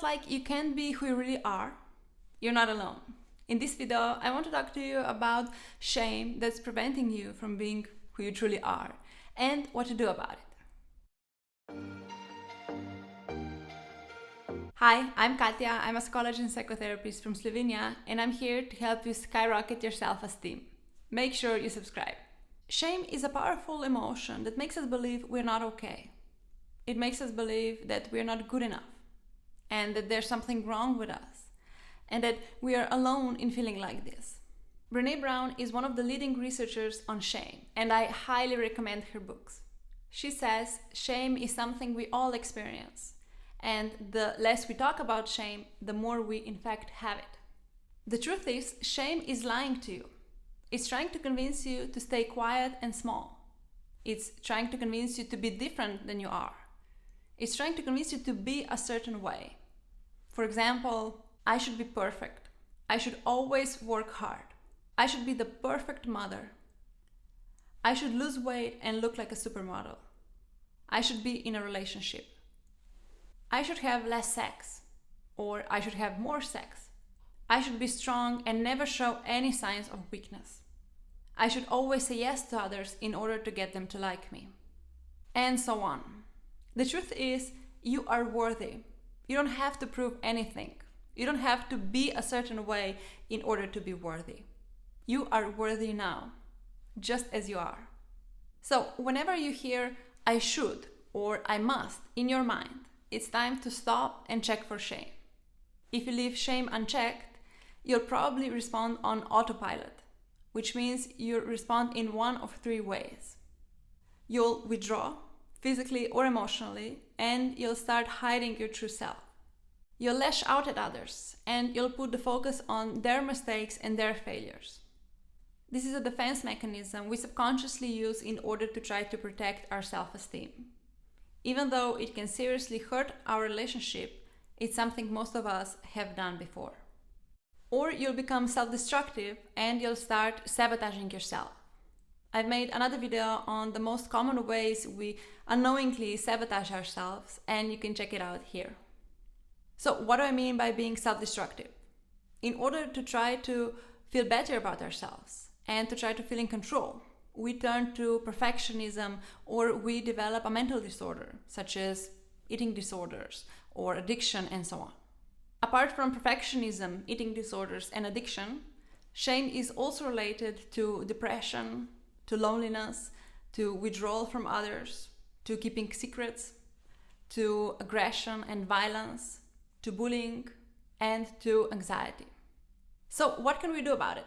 felt like you can't be who you really are, you're not alone. In this video, I want to talk to you about shame that's preventing you from being who you truly are and what to do about it. Hi, I'm Katja. I'm a psychologist and psychotherapist from Slovenia, and I'm here to help you skyrocket your self-esteem. Make sure you subscribe. Shame is a powerful emotion that makes us believe we're not okay. It makes us believe that we're not good enough and that there's something wrong with us and that we are alone in feeling like this. Brene Brown is one of the leading researchers on shame, and I highly recommend her books. She says shame is something we all experience, and the less we talk about shame, the more we in fact have it. The truth is, shame is lying to you. It's trying to convince you to stay quiet and small. It's trying to convince you to be different than you are. It's trying to convince you to be a certain way. For example, I should be perfect. I should always work hard. I should be the perfect mother. I should lose weight and look like a supermodel. I should be in a relationship. I should have less sex, or I should have more sex. I should be strong and never show any signs of weakness. I should always say yes to others in order to get them to like me. And so on. The truth is, you are worthy. You don't have to prove anything. You don't have to be a certain way in order to be worthy. You are worthy now, just as you are. So whenever you hear I should or I must in your mind, it's time to stop and check for shame. If you leave shame unchecked, you'll probably respond on autopilot, which means you'll respond in one of three ways. You'll withdraw, physically or emotionally, and you'll start hiding your true self. You'll lash out at others, and you'll put the focus on their mistakes and their failures. This is a defense mechanism we subconsciously use in order to try to protect our self-esteem. Even though it can seriously hurt our relationship, it's something most of us have done before. Or you'll become self-destructive and you'll start sabotaging yourself. I've made another video on the most common ways we unknowingly sabotage ourselves, and you can check it out here. So what do I mean by being self-destructive? In order to try to feel better about ourselves and to try to feel in control, we turn to perfectionism, or we develop a mental disorder, such as eating disorders or addiction and so on. Apart from perfectionism, eating disorders, and addiction, shame is also related to depression, to loneliness, to withdrawal from others, to keeping secrets, to aggression and violence, to bullying, and to anxiety. So what can we do about it?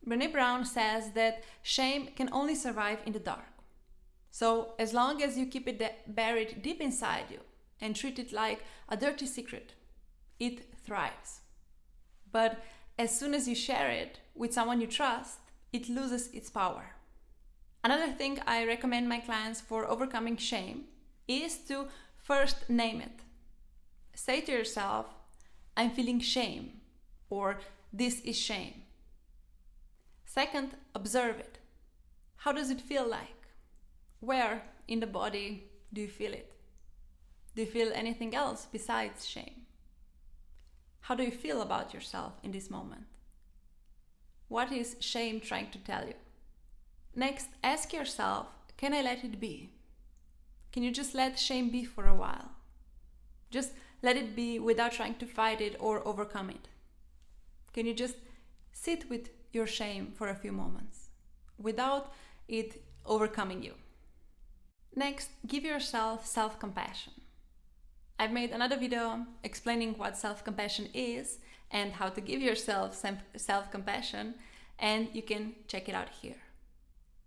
Brene Brown says that shame can only survive in the dark. So as long as you keep it buried deep inside you and treat it like a dirty secret, it thrives. But as soon as you share it with someone you trust, it loses its power. Another thing I recommend my clients for overcoming shame is to first name it. Say to yourself, I'm feeling shame, or this is shame. Second, observe it. How does it feel like? Where in the body do you feel it? Do you feel anything else besides shame? How do you feel about yourself in this moment? What is shame trying to tell you? Next, ask yourself, can I let it be? Can you just let shame be for a while? Just let it be without trying to fight it or overcome it. Can you just sit with your shame for a few moments without it overcoming you? Next, give yourself self-compassion. I've made another video explaining what self-compassion is and how to give yourself self-compassion, and you can check it out here.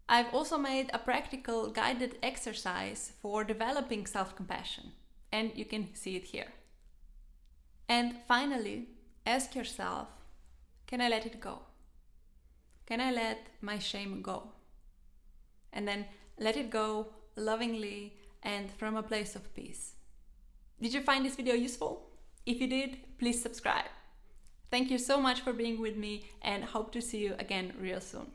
I've also made a practical guided exercise for developing self-compassion, and you can see it here. And finally, ask yourself, can I let it go? Can I let my shame go? And then let it go lovingly and from a place of peace. Did you find this video useful? If you did, please subscribe. Thank you so much for being with me, and hope to see you again real soon.